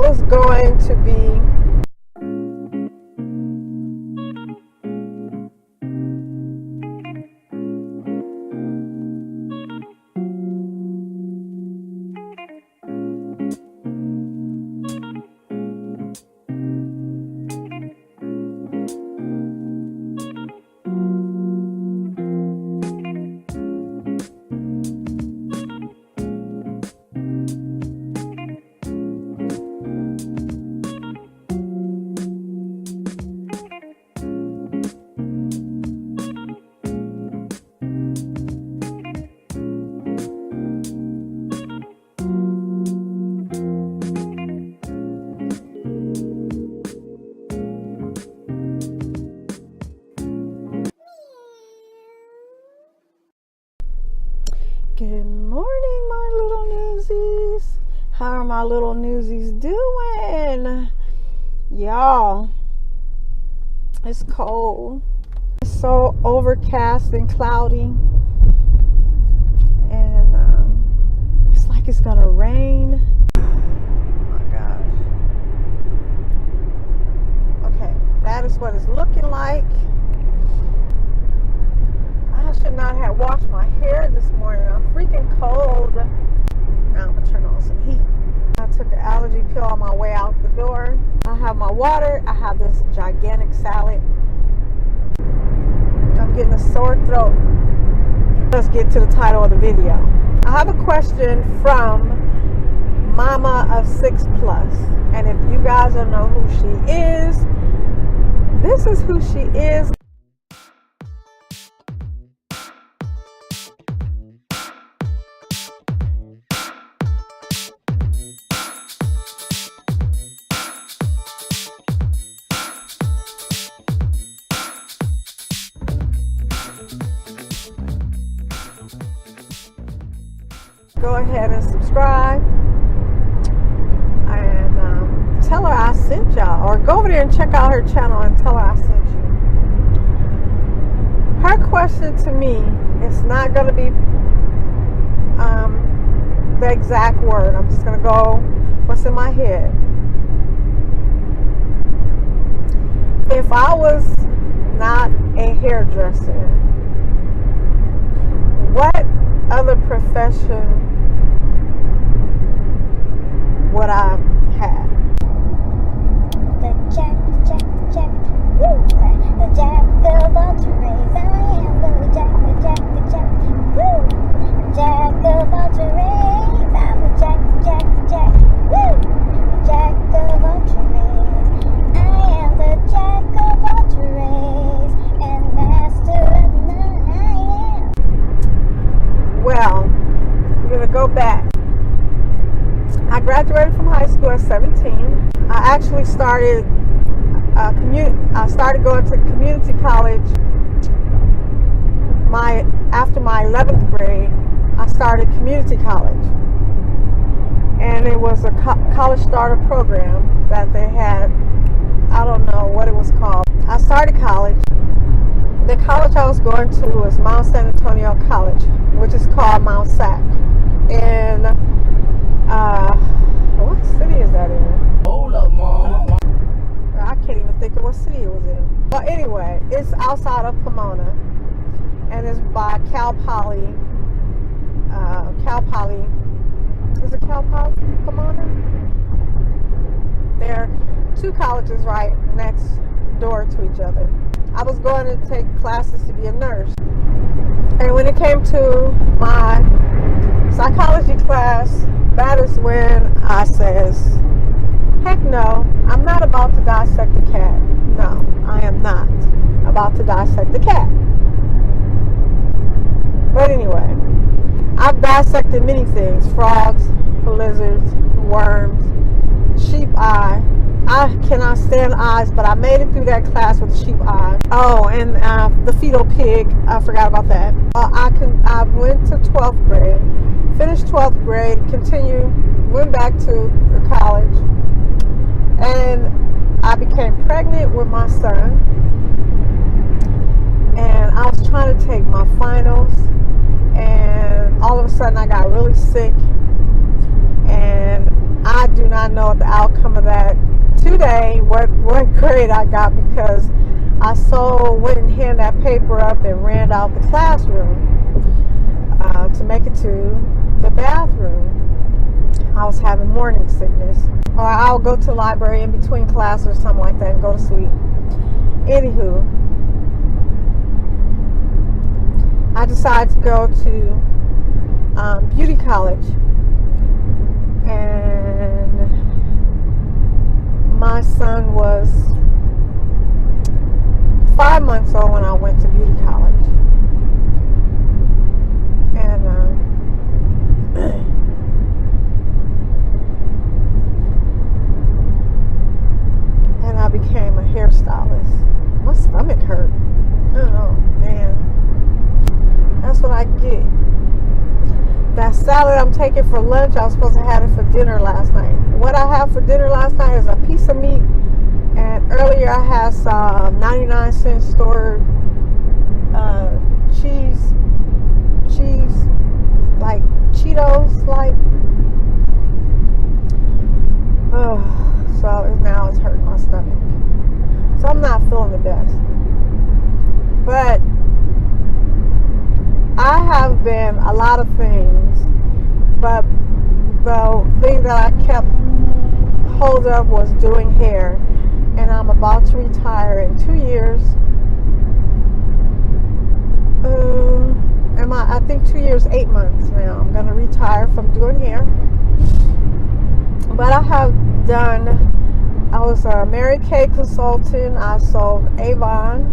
was going to be Good morning, my little newsies. How are my little newsies doing? Y'all, it's cold. It's so overcast and cloudy. And it's like it's gonna rain. Oh my gosh. Okay, that is what it's looking like. I should not have washed my hair this morning. I'm freaking cold. Now I'm gonna turn on some heat. I took an allergy pill on my way out the door. I have my water. I have this gigantic salad. I'm getting a sore throat. Let's get to the title of the video. I have a question from Mamaof6 Plus. And if you guys don't know who she is, this is who she is. Go ahead and subscribe and tell her I sent y'all, or go over there and check out her channel and tell her I sent you. Her question to me is not going to be the exact word. I'm just going to go what's in my head. If I was not a hairdresser, what other profession would I have? The jack, woo! The jack of all trades. I am the jack, woo! The jack of all trades. I'm the jack, woo! The jack of all trades. I am the jack of all trades and master of none. I am. Well, we're gonna go back. I graduated from high school at 17. I actually started going to community college. After my 11th grade, I started community college, and it was a college starter program that they had. I don't know what it was called. I started college. The college I was going to was Mount San Antonio College, which is called Mamaof6. And what city is that in? Hold up, mama. I can't even think of what city it was in. But anyway, it's outside of Pomona, and it's by Cal Poly. Is it Cal Poly Pomona? There are two colleges right next door to each other. I was going to take classes to be a nurse, and when it came to my psychology class, that is when I says, heck no, I'm not about to dissect a cat. No, I am not about to dissect a cat. But anyway, I've dissected many things: frogs, lizards, worms, sheep eye. I cannot stand eyes, but I made it through that class with a sheep eye. Oh, and the fetal pig, I forgot about that. I went to 12th grade, finished 12th grade, went back to college, and I became pregnant with my son, and I was trying to take my finals, and all of a sudden I got really sick, and I do not know the outcome of that today, what grade I got, because I went and handed that paper up and ran out the classroom to make it to the bathroom. I was having morning sickness, or I'll go to the library in between class or something like that and go to sleep. Anywho, I decided to go to beauty college, and my son was 5 months old when I went to beauty college, and I became a hairstylist. My stomach hurt. Oh man, that's what I get. That salad I'm taking for lunch, I was supposed to have it for dinner last night. What I had for dinner last night is a piece of meat, and earlier I had some 99-cent store cheese, like Cheetos, like. So now it's hurting my stomach. So I'm not feeling the best. But I have been a lot of things, but the thing that I kept hold of was doing hair, and I'm about to retire in 2 years. I think 2 years, 8 months now. I'm going to retire from doing hair. But I have I was a Mary Kay consultant. I sold Avon.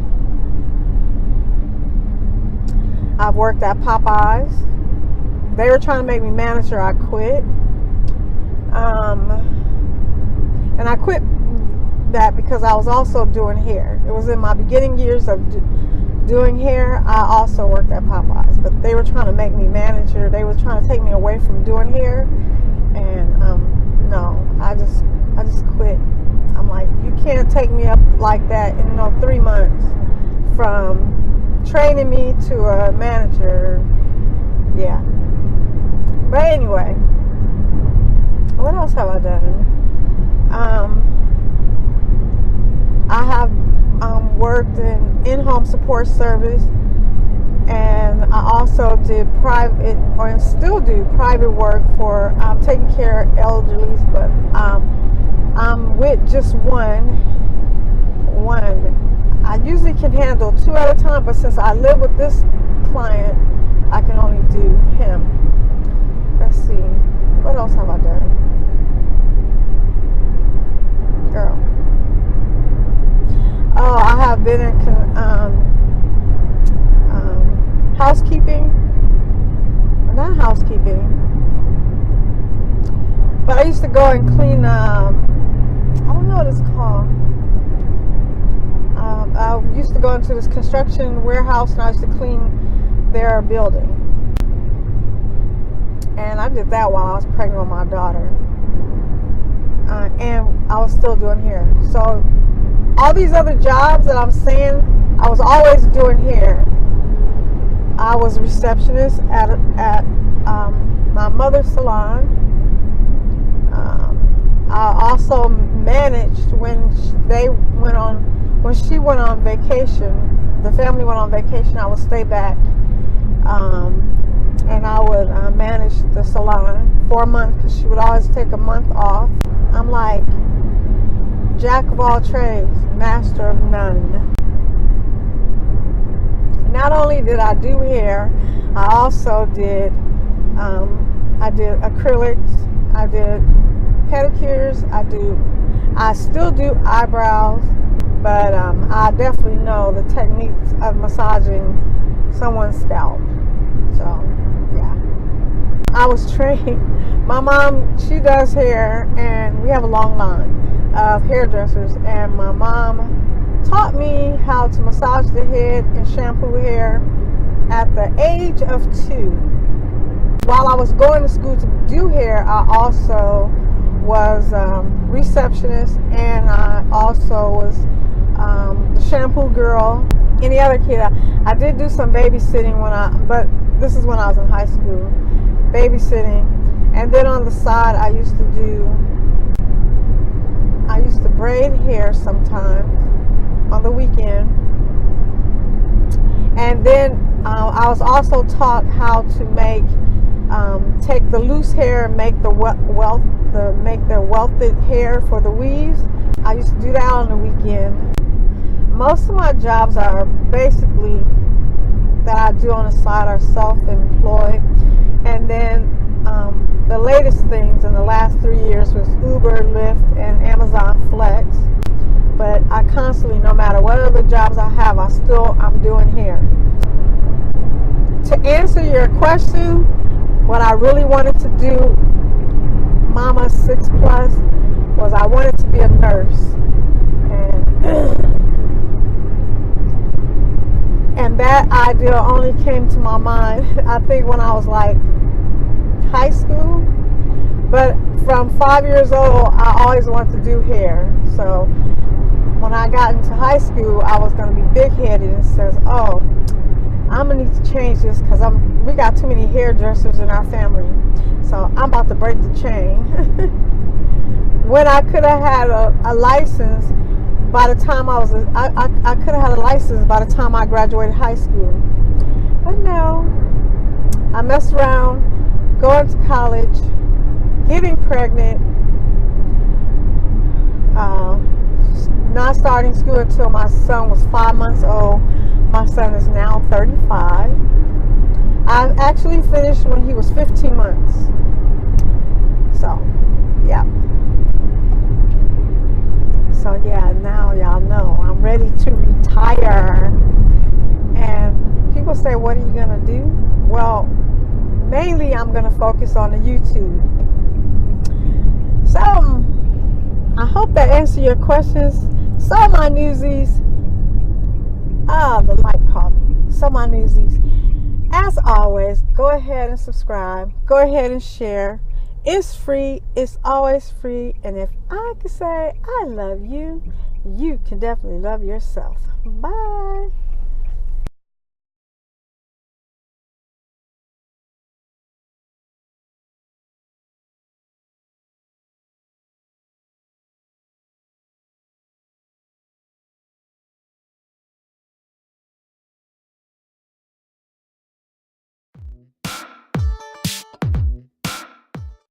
I've worked at Popeyes. They were trying to make me manager. I quit. And I quit that because I was also doing hair. It was in my beginning years of doing hair. I also worked at Popeyes, but they were trying to make me manager. They were trying to take me away from doing hair, and no, I just quit. I'm like, you can't take me up like that in 3 months from training me to a manager. Yeah. But anyway, what else have I done? I have worked in-home support service, and I also did private, or still do private work for taking care of elderlies, but I'm with just one. I usually can handle 2 at a time, but since I live with this client, I can only do him. Let's see, what else have I done? Girl. Oh, I have been in housekeeping. Not housekeeping, but I used to go and clean, I don't know what it's called. I used to go into this construction warehouse, and I used to clean their building. And I did that while I was pregnant with my daughter. And I was still doing hair. So all these other jobs that I'm saying, I was always doing hair. I was a receptionist at my mother's salon. I also managed when she went on vacation. The family went on vacation. I would stay back, and I would manage the salon for a month, because she would always take a month off. I'm like, jack of all trades, master of none. Not only did I do hair, I also did acrylics, I did pedicures, I still do eyebrows, but I definitely know the techniques of massaging someone's scalp. So yeah, I was trained. My mom, she does hair, and we have a long line of hairdressers, and my mom taught me how to massage the head and shampoo hair at the age of 2. While I was going to school to do hair, I also was receptionist, and I also was the shampoo girl. Any other kid, I did do some babysitting but this is when I was in high school, babysitting. And then on the side, I used to do braid hair sometimes on the weekend. And then I was also taught how to make, take the loose hair and make the welted hair for the weaves. I used to do that on the weekend. Most of my jobs are basically that I do on the side are self-employed. And then the latest things in the last 3 years was Uber, Lyft, and Amazon Flex. But I constantly, no matter what other jobs I have, I'm doing hair. To answer your question, what I really wanted to do, Mamaof6 Plus, was I wanted to be a nurse. And that idea only came to my mind, I think, when I was like high school. But from 5 years old, I always wanted to do hair. So when I got into high school, I was going to be big-headed and says, oh, I'm going to need to change this because we got too many hairdressers in our family. So I'm about to break the chain. When I could have had a license by the time I could have had a license by the time I graduated high school. But no, I messed around, going to college, getting pregnant, not starting school until my son was 5 months old. My son is now 35. I actually finished when he was 15 months. So, yeah. So, yeah, now y'all know I'm ready to retire. And people say, what are you going to do? Well, mainly I'm going to focus on the YouTube. So, I hope that answered your questions. So, my newsies. The light called me. So, my newsies. As always, go ahead and subscribe. Go ahead and share. It's free. It's always free. And if I could say I love you, you can definitely love yourself. Bye.